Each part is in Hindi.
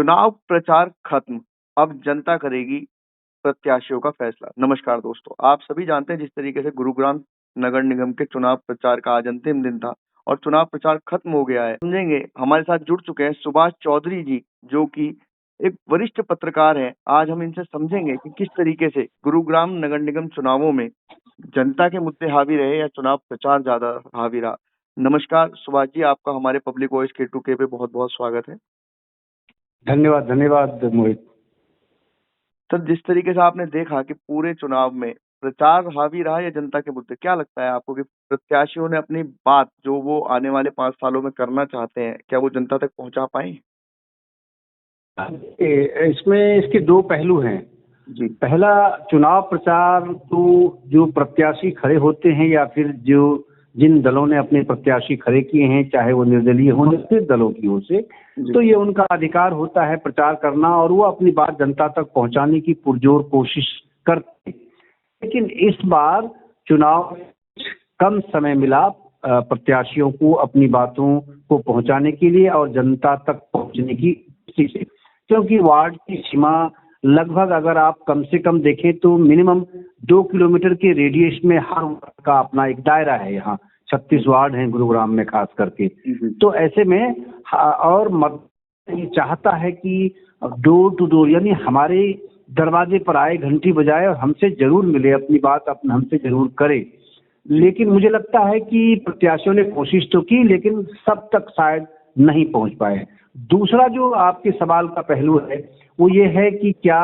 चुनाव प्रचार खत्म, अब जनता करेगी प्रत्याशियों का फैसला। नमस्कार दोस्तों, आप सभी जानते हैं जिस तरीके से गुरुग्राम नगर निगम के चुनाव प्रचार का आज अंतिम दिन था और चुनाव प्रचार खत्म हो गया है। समझेंगे, हमारे साथ जुड़ चुके हैं सुभाष चौधरी जी, जो कि एक वरिष्ठ पत्रकार हैं। आज हम इनसे समझेंगे कि किस तरीके से गुरुग्राम नगर निगम चुनावों में जनता के मुद्दे हावी रहे या चुनाव प्रचार ज्यादा हावी रहा। नमस्कार सुभाष जी, आपका हमारे पब्लिक वॉइस K2K पे बहुत बहुत स्वागत है। धन्यवाद धन्यवाद मोहित। सर, जिस तरीके से आपने देखा कि पूरे चुनाव में प्रचार हावी रहा या जनता के मुद्दे, क्या लगता है आपको कि प्रत्याशियों ने अपनी बात जो वो आने वाले 5 सालों में करना चाहते हैं, क्या वो जनता तक पहुंचा पाए? इसमें इसके दो पहलू हैं जी। पहला, चुनाव प्रचार तो जो प्रत्याशी खड़े होते हैं या फिर जो जिन दलों ने अपने प्रत्याशी खड़े किए हैं, चाहे वो निर्दलीय हों फिर दलों की ओर से, तो ये उनका अधिकार होता है प्रचार करना और वो अपनी बात जनता तक पहुंचाने की पुरजोर कोशिश करते हैं। लेकिन इस बार चुनाव में कम समय मिला प्रत्याशियों को अपनी बातों को पहुंचाने के लिए और जनता तक पहुंचने की दृष्टि से, क्योंकि वार्ड की सीमा लगभग अगर आप कम से कम देखें तो मिनिमम 2 किलोमीटर के रेडियस में हर वार्ड का अपना एक दायरा है। यहाँ 36 वार्ड हैं गुरुग्राम में खास करके। तो ऐसे में और मत ये चाहता है कि डोर टू डोर यानी हमारे दरवाजे पर आए, घंटी बजाए और हमसे जरूर मिले, अपनी बात हमसे जरूर करे। लेकिन मुझे लगता है कि प्रत्याशियों ने कोशिश तो की लेकिन सब तक शायद नहीं पहुंच पाए। दूसरा जो आपके सवाल का पहलू है वो ये है कि क्या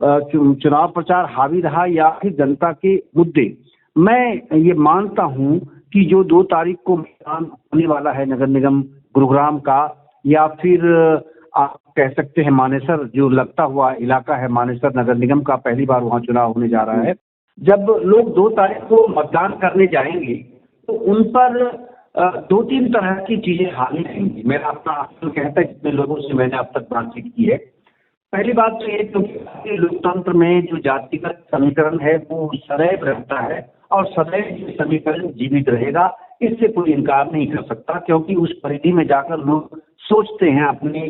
चुनाव प्रचार हावी रहा या फिर जनता के मुद्दे। मैं ये मानता हूं कि जो 2 तारीख को मतदान होने वाला है नगर निगम गुरुग्राम का, या फिर आप कह सकते हैं मानेसर, जो लगता हुआ इलाका है मानेसर नगर निगम का, पहली बार वहां चुनाव होने जा रहा है। जब लोग 2 तारीख को मतदान करने जाएंगे तो उन पर 2-3 तरह की चीजें हावी रहेंगी। मेरा अपना कहता है जितने लोगों से मैंने अब तक बातचीत की है। पहली बात तो ये, क्योंकि लोकतंत्र में जो जातिगत समीकरण है वो सदैव रहता है और सदैव ये समीकरण जीवित रहेगा, इससे कोई इनकार नहीं कर सकता, क्योंकि उस परिधि में जाकर लोग सोचते हैं अपनी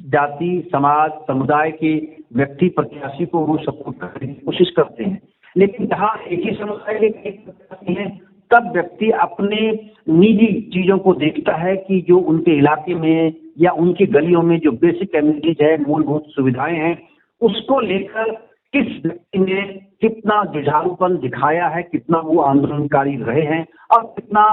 जाति, समाज, समुदाय के व्यक्ति प्रत्याशी को वो सपोर्ट करने की कोशिश करते हैं। लेकिन जहाँ एक ही समुदाय के प्रत्याशी हैं तब व्यक्ति अपने निजी चीजों को देखता है कि जो उनके इलाके में या उनकी गलियों में जो बेसिक एमिनिटीज है, मूलभूत सुविधाएं हैं, उसको लेकर किस व्यक्ति ने कितना जुझारूपन दिखाया है, कितना वो आंदोलनकारी रहे हैं और कितना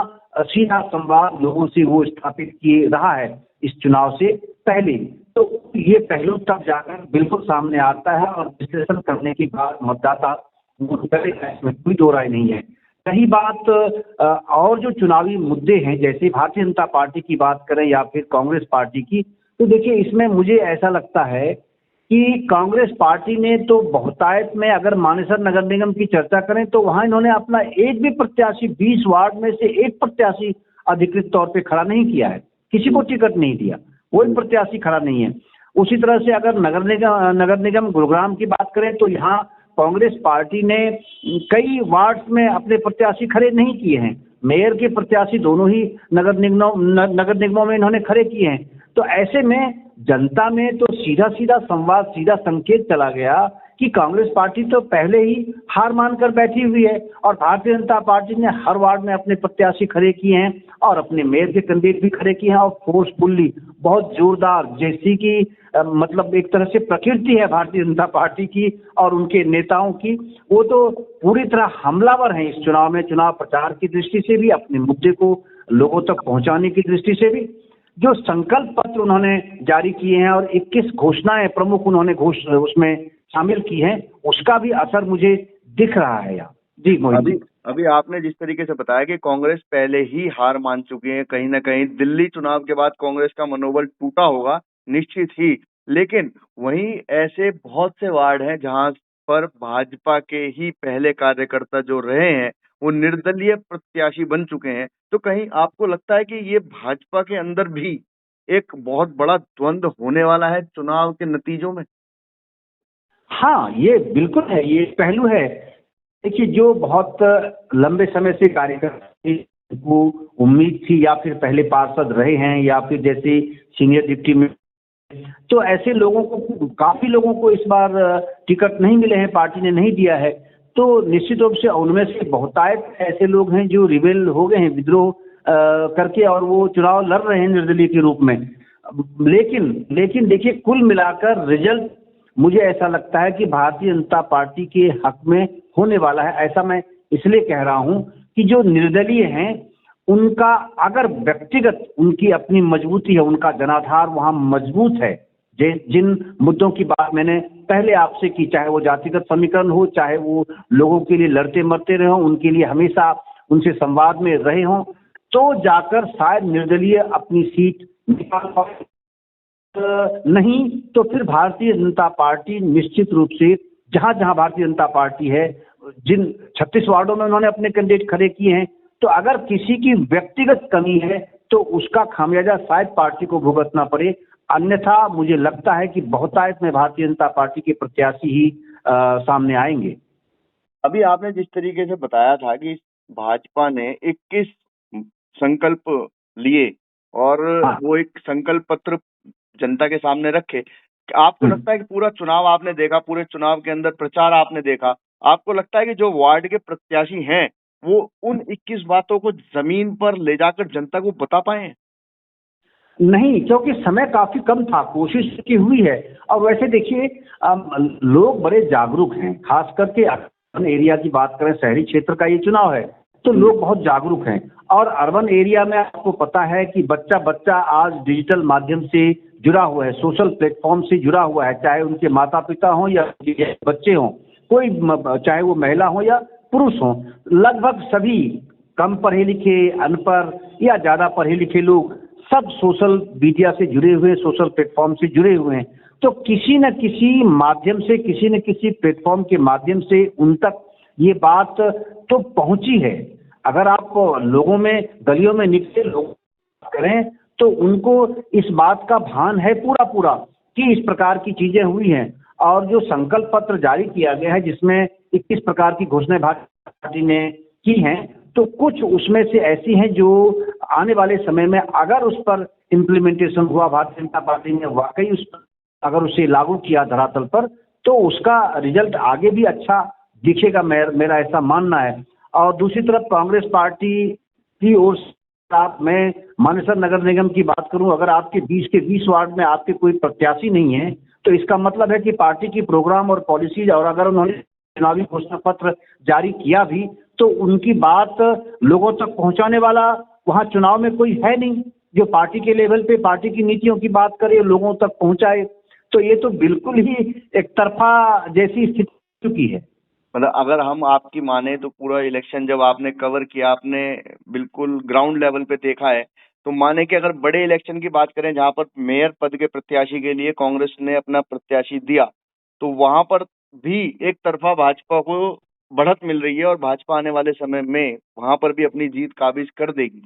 सीधा संवाद लोगों से वो स्थापित किए रहा है इस चुनाव से पहले। तो ये पहलू तब जाकर बिल्कुल सामने आता है और विश्लेषण करने के बाद मतदाता करेगा, इसमें कोई दो राय नहीं है। रही बात और जो चुनावी मुद्दे हैं, जैसे भारतीय जनता पार्टी की बात करें या फिर कांग्रेस पार्टी की, तो देखिए इसमें मुझे ऐसा लगता है कि कांग्रेस पार्टी ने तो बहुतायत में, अगर मानेसर नगर निगम की चर्चा करें तो वहां इन्होंने अपना एक भी प्रत्याशी, 20 वार्ड में से एक प्रत्याशी अधिकृत तौर पे खड़ा नहीं किया है, किसी को टिकट नहीं दिया, कोई प्रत्याशी खड़ा नहीं है। उसी तरह से अगर नगर निगम गुरुग्राम की बात करें तो यहाँ कांग्रेस पार्टी ने कई वार्ड्स में अपने प्रत्याशी खड़े नहीं किए हैं। मेयर के प्रत्याशी दोनों ही नगर निगमों में इन्होंने खड़े किए हैं। तो ऐसे में जनता में तो सीधा सीधा संवाद, सीधा संकेत चला गया कि कांग्रेस पार्टी तो पहले ही हार मानकर बैठी हुई है और भारतीय जनता पार्टी ने हर वार्ड में अपने प्रत्याशी खड़े किए हैं और अपने मेयर के कैंडिडेट भी खड़े किए हैं और फोर्सफुल्ली, बहुत जोरदार, जैसी कि मतलब एक तरह से प्रकृति है भारतीय जनता पार्टी की और उनके नेताओं की, वो तो पूरी तरह हमलावर हैं इस चुनाव में, चुनाव प्रचार की दृष्टि से भी, अपने मुद्दे को लोगों तक पहुंचाने की दृष्टि से भी। जो संकल्प पत्र उन्होंने जारी किए हैं और 21 घोषणाएं प्रमुख उन्होंने उसमें शामिल की हैं, उसका भी असर मुझे दिख रहा है यहाँ। जी मोहित, अभी आपने जिस तरीके से बताया कि कांग्रेस पहले ही हार मान चुकी है, कहीं ना कहीं दिल्ली चुनाव के बाद कांग्रेस का मनोबल टूटा होगा निश्चित ही, लेकिन वहीं ऐसे बहुत से वार्ड हैं जहां पर भाजपा के ही पहले कार्यकर्ता जो रहे हैं वो निर्दलीय प्रत्याशी बन चुके हैं। तो कहीं आपको लगता है कि ये भाजपा के अंदर भी एक बहुत बड़ा द्वंद्व होने वाला है चुनाव के नतीजों में? हाँ, ये बिल्कुल है, ये पहलू है। देखिए, जो बहुत लंबे समय से कार्यकर्ता को उम्मीद थी या फिर पहले पार्षद रहे हैं या फिर जैसे सीनियर डिप्टी में तो ऐसे लोगों को, काफी लोगों को इस बार टिकट नहीं मिले हैं, पार्टी ने नहीं दिया है। तो निश्चित रूप से उनमें से बहुतायत ऐसे लोग हैं जो रिबेल हो गए हैं, विद्रोह करके, और वो चुनाव लड़ रहे हैं निर्दलीय के रूप में। लेकिन लेकिन देखिए, कुल मिलाकर रिजल्ट मुझे ऐसा लगता है कि भारतीय जनता पार्टी के हक में होने वाला है। ऐसा मैं इसलिए कह रहा हूं कि जो निर्दलीय हैं उनका, अगर व्यक्तिगत उनकी अपनी मजबूती है, उनका जनाधार वहां मजबूत है, जिन मुद्दों की बात मैंने पहले आपसे की, चाहे वो जातिगत समीकरण हो, चाहे वो लोगों के लिए लड़ते मरते रहे हों, उनके लिए हमेशा उनसे संवाद में रहे हों, तो जाकर शायद निर्दलीय अपनी सीट निकाल पाए। नहीं तो फिर भारतीय जनता पार्टी निश्चित रूप से, जहां जहां भारतीय जनता पार्टी है, जिन 36 वार्डों में उन्होंने अपने कैंडिडेट खड़े किए हैं, तो अगर किसी की व्यक्तिगत कमी है तो उसका खामियाजा शायद पार्टी को भुगतना पड़े। अन्यथा मुझे लगता है कि बहुतायत में भारतीय जनता पार्टी के प्रत्याशी ही सामने आएंगे। अभी आपने जिस तरीके से बताया था कि भाजपा ने 21 संकल्प लिए और वो एक संकल्प पत्र जनता के सामने रखे, आपको लगता है कि पूरा चुनाव आपने देखा, पूरे चुनाव के अंदर प्रचार आपने देखा, आपको लगता है कि जो वार्ड के प्रत्याशी हैं वो उन 21 बातों को जमीन पर ले जाकर जनता को बता पाए हैं? नहीं, क्योंकि समय काफी कम था, कोशिश की हुई है। और वैसे देखिए, लोग बड़े जागरूक हैं, खास करके अर्बन एरिया की बात करें, शहरी क्षेत्र का ये चुनाव है, तो लोग बहुत जागरूक हैं। और अर्बन एरिया में आपको पता है कि बच्चा बच्चा आज डिजिटल माध्यम से जुड़ा हुआ है, सोशल प्लेटफॉर्म से जुड़ा हुआ है, चाहे उनके माता पिता हों या बच्चे हों, कोई चाहे वो महिला हो या पुरुष हो, लगभग सभी कम पढ़े लिखे, अनपढ़ या ज्यादा पढ़े लिखे लोग सब सोशल मीडिया से जुड़े हुए, सोशल प्लेटफॉर्म से जुड़े हुए हैं। तो किसी न किसी माध्यम से, किसी न किसी प्लेटफॉर्म के माध्यम से उन तक ये बात तो पहुंची है। अगर आप लोगों में, गलियों में निकले लोग करें तो उनको इस बात का भान है पूरा पूरा कि इस प्रकार की चीजें हुई हैं। और जो संकल्प पत्र जारी किया गया है, जिसमें 21 प्रकार की घोषणाएं भारतीय पार्टी ने की हैं, तो कुछ उसमें से ऐसी हैं जो आने वाले समय में अगर उस पर इम्प्लीमेंटेशन हुआ, भारतीय जनता पार्टी ने वाकई उस पर अगर उसे लागू किया धरातल पर, तो उसका रिजल्ट आगे भी अच्छा दिखेगा, मेरा ऐसा मानना है। और दूसरी तरफ कांग्रेस पार्टी की ओर से मैं मानेसर नगर निगम की बात करूं, अगर आपके 20 के 20 वार्ड में आपके कोई प्रत्याशी नहीं है, तो इसका मतलब है कि पार्टी की प्रोग्राम और पॉलिसीज, और अगर उन्होंने चुनावी घोषणा पत्र जारी किया भी, तो उनकी बात लोगों तक पहुंचाने वाला वहां चुनाव में कोई है नहीं, जो पार्टी के लेवल पे पार्टी की नीतियों की बात करे, लोगों तक पहुंचाए। तो ये तो बिल्कुल ही एक तरफा जैसी स्थिति चुकी है। मतलब अगर हम आपकी माने तो पूरा इलेक्शन जब आपने कवर किया, आपने बिल्कुल ग्राउंड लेवल पे देखा है, तो माने कि अगर बड़े इलेक्शन की बात करें जहां पर मेयर पद के प्रत्याशी के लिए कांग्रेस ने अपना प्रत्याशी दिया, तो वहां पर भी एक तरफा भाजपा को बढ़त मिल रही है और भाजपा आने वाले समय में वहां पर भी अपनी जीत काबिज कर देगी।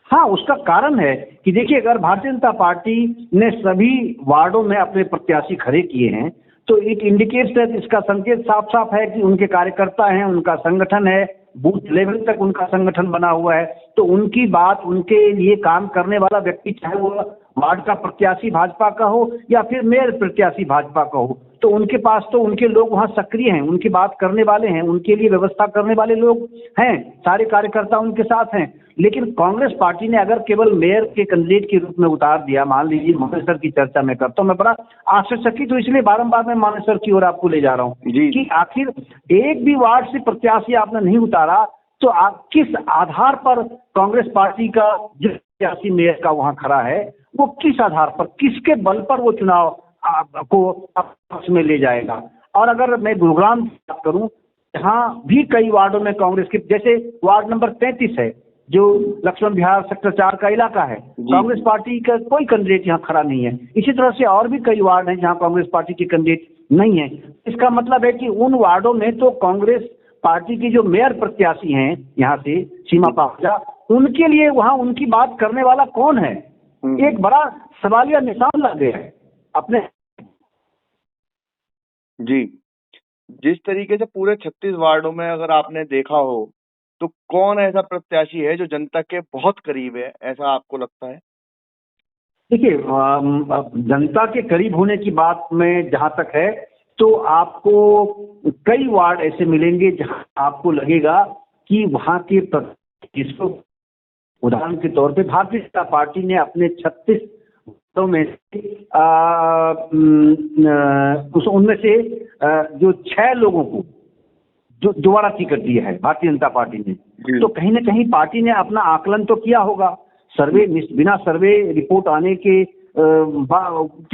हाँ, उसका कारण है कि देखिए, अगर भारतीय जनता पार्टी ने सभी वार्डों में अपने प्रत्याशी खड़े किए हैं, तो इट इंडिकेट्स है, इसका संकेत साफ साफ है कि उनके कार्यकर्ता हैं, उनका संगठन है, बूथ लेवल तक उनका संगठन बना हुआ है। तो उनकी बात, उनके लिए काम करने वाला व्यक्ति, चाहे वो वार्ड का प्रत्याशी भाजपा का हो या फिर मेयर प्रत्याशी भाजपा का हो, तो उनके पास तो उनके लोग वहां सक्रिय हैं, उनकी बात करने वाले हैं, उनके लिए व्यवस्था करने वाले लोग हैं, सारे कार्यकर्ता उनके साथ हैं। लेकिन कांग्रेस पार्टी ने अगर केवल मेयर के कैंडिडेट के रूप में उतार दिया, मान लीजिए मानेसर की चर्चा मैं करता हूं, मैं बड़ा आश्चर्यचकित हूं, इसलिए बारंबार मैं मानेसर की ओर आपको ले जा रहा हूं कि आखिर एक भी वार्ड से प्रत्याशी आपने नहीं उतारा, तो आप किस आधार पर कांग्रेस पार्टी का जो प्रत्याशी मेयर का वहां खड़ा है, वो किस आधार पर, किसके बल पर वो चुनाव को पक्ष में ले जाएगा। और अगर मैं गुरुग्राम की बात करूं, यहाँ भी कई वार्डों में कांग्रेस के, जैसे वार्ड नंबर 33 है जो लक्ष्मण विहार सेक्टर 4 का इलाका है, कांग्रेस पार्टी का कोई कैंडिडेट यहाँ खड़ा नहीं है। इसी तरह से और भी कई वार्ड हैं जहाँ कांग्रेस पार्टी के कैंडिडेट नहीं है। इसका मतलब है कि उन वार्डों में तो कांग्रेस पार्टी की जो मेयर प्रत्याशी हैं यहाँ से, सीमा पाहुजा, उनके लिए वहां उनकी बात करने वाला कौन है, एक बड़ा सवालिया निशान लग गया है अपने। जी, जिस तरीके से पूरे 36 वार्डों में अगर आपने देखा हो, तो कौन ऐसा प्रत्याशी है जो जनता के बहुत करीब है, ऐसा आपको लगता है? देखिए, जनता के करीब होने की बात में जहां तक है, तो आपको कई वार्ड ऐसे मिलेंगे जहां आपको लगेगा कि वहां के जिसको, उदाहरण के तौर पे भारतीय जनता पार्टी ने अपने 36 वार्डों में से उनमें से जो 6 लोगों को जो दोबारा टिकट दिया है भारतीय जनता पार्टी ने, तो कहीं ना कहीं पार्टी ने अपना आकलन तो किया होगा। सर्वे, बिना सर्वे रिपोर्ट आने के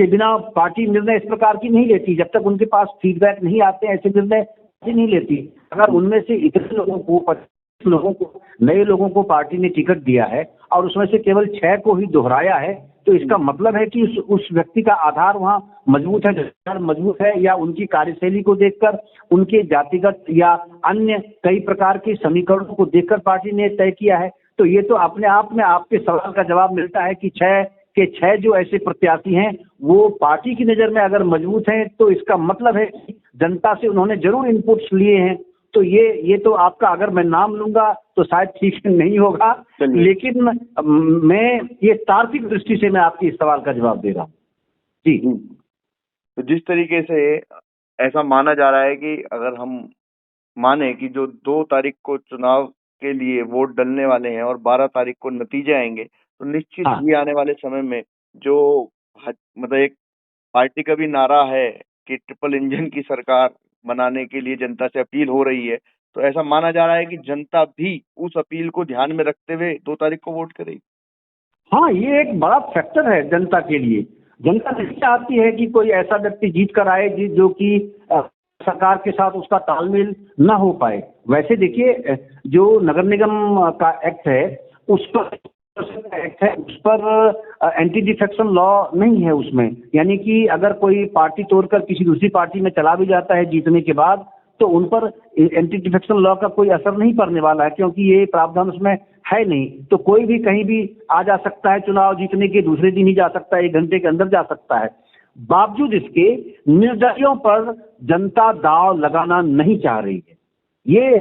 बिना पार्टी निर्णय इस प्रकार की नहीं लेती। जब तक उनके पास फीडबैक नहीं आते ऐसे निर्णय नहीं लेती। अगर उनमें से इतने लोगों को, 25 लोगों को, नए लोगों को पार्टी ने टिकट दिया है और उसमें से केवल 6 को ही दोहराया है, तो इसका मतलब है कि उस व्यक्ति का आधार वहां मजबूत है, या उनकी कार्यशैली को देखकर, उनके जातिगत या अन्य कई प्रकार के समीकरणों को देखकर पार्टी ने तय किया है। तो ये तो अपने आप में आपके सवाल का जवाब मिलता है कि 6 के 6 जो ऐसे प्रत्याशी हैं वो पार्टी की नजर में अगर मजबूत हैं, तो इसका मतलब है कि जनता से उन्होंने जरूर इनपुट्स लिए हैं। तो ये तो आपका, अगर मैं नाम लूंगा तो शायद ठीक नहीं होगा, लेकिन मैं ये तार्किक दृष्टि से मैं आपके इस सवाल का जवाब दे रहा हूँ जी। तो जिस तरीके से ऐसा माना जा रहा है कि अगर हम माने कि जो 2 तारीख को चुनाव के लिए वोट डलने वाले हैं और 12 तारीख को नतीजे आएंगे, तो निश्चित ही आने वाले समय में जो मतलब एक पार्टी का भी नारा है कि ट्रिपल इंजन की सरकार बनाने के लिए जनता से अपील हो रही है, तो ऐसा माना जा रहा है कि जनता भी उस अपील को ध्यान में रखते हुए 2 तारीख को वोट करेगी। हाँ, ये एक बड़ा फैक्टर है जनता के लिए। जनता नहीं चाहती है कि कोई ऐसा व्यक्ति जीत कर आए जो कि सरकार के साथ उसका तालमेल न हो पाए। वैसे देखिए, जो नगर निगम का एक्ट है उस पर एंटी डिफेक्शन लॉ नहीं है उसमें। यानी कि अगर कोई पार्टी तोड़कर किसी दूसरी पार्टी में चला भी जाता है जीतने के बाद, तो उन पर एंटी डिफेक्शन लॉ का कोई असर नहीं पड़ने वाला है, क्योंकि ये प्रावधान उसमें है नहीं। तो कोई भी कहीं भी आ जा सकता है, चुनाव जीतने के दूसरे दिन ही जा सकता है, 1 घंटे के अंदर जा सकता है। बावजूद इसके निर्दलियों पर जनता दांव लगाना नहीं चाह रही है। ये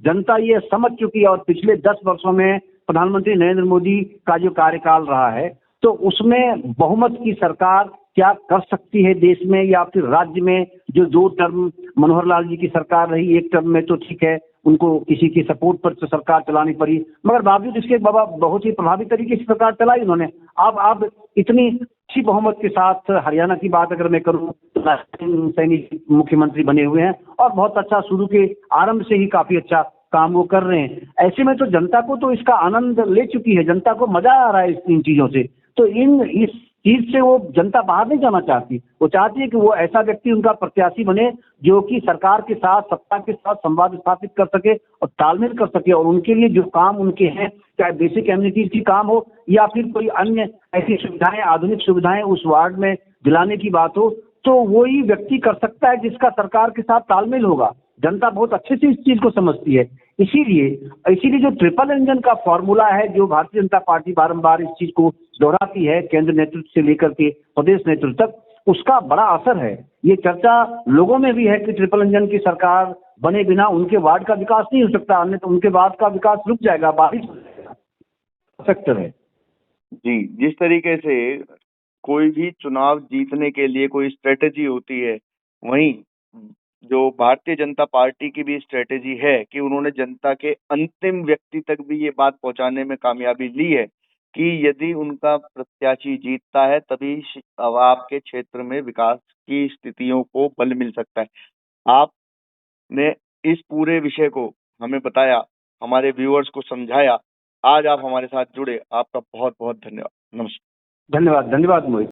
जनता ये समझ चुकी है, और पिछले 10 वर्षों में प्रधानमंत्री नरेंद्र मोदी का जो कार्यकाल रहा है, तो उसमें बहुमत की सरकार क्या कर सकती है देश में या फिर राज्य में। जो 2 टर्म मनोहर लाल जी की सरकार रही, 1 टर्म में तो ठीक है, उनको किसी की सपोर्ट पर सरकार चलानी पड़ी, मगर बावजूद इसके बाबा बहुत ही प्रभावी तरीके से सरकार चलाई उन्होंने। अब इतनी अच्छी बहुमत के साथ हरियाणा की बात अगर मैं करूं, तो सैनी मुख्यमंत्री बने हुए हैं और बहुत अच्छा, शुरू के आरंभ से ही काफी अच्छा काम वो कर रहे हैं। ऐसे में तो जनता को तो इसका आनंद ले चुकी है, जनता को मजा आ रहा है इन चीजों से। तो इस चीज से वो जनता बाहर नहीं जाना चाहती। वो चाहती है कि वो ऐसा व्यक्ति उनका प्रत्याशी बने जो कि सरकार के साथ, सत्ता के साथ संवाद स्थापित कर सके और तालमेल कर सके, और उनके लिए जो काम उनके हैं, चाहे बेसिक एमिनिटीज की काम हो या फिर कोई अन्य ऐसी सुविधाएं, आधुनिक सुविधाएं उस वार्ड में दिलाने की बात हो, तो वही व्यक्ति कर सकता है जिसका सरकार के साथ तालमेल होगा। जनता बहुत अच्छे से इस चीज को समझती है। इसीलिए जो ट्रिपल इंजन का फॉर्मूला है, जो भारतीय जनता पार्टी बारंबार इस चीज को दोहराती है, केंद्र नेतृत्व से लेकर के प्रदेश नेतृत्व तक, उसका बड़ा असर है। ये चर्चा लोगों में भी है कि ट्रिपल इंजन की सरकार बने बिना उनके वार्ड का विकास नहीं हो सकता, अन्यथा तो उनके वार्ड का विकास रुक जाएगा, बारिश फैक्टर है जी। जिस तरीके से कोई भी चुनाव जीतने के लिए कोई स्ट्रेटेजी होती है, वहीं जो भारतीय जनता पार्टी की भी स्ट्रेटेजी है कि उन्होंने जनता के अंतिम व्यक्ति तक भी ये बात पहुंचाने में कामयाबी ली है कि यदि उनका प्रत्याशी जीतता है तभी आपके क्षेत्र में विकास की स्थितियों को बल मिल सकता है। आपने इस पूरे विषय को हमें बताया, हमारे व्यूअर्स को समझाया। आज आप हमारे साथ जुड़े, आपका बहुत बहुत धन्यवाद। नमस्कार। धन्यवाद मोहित।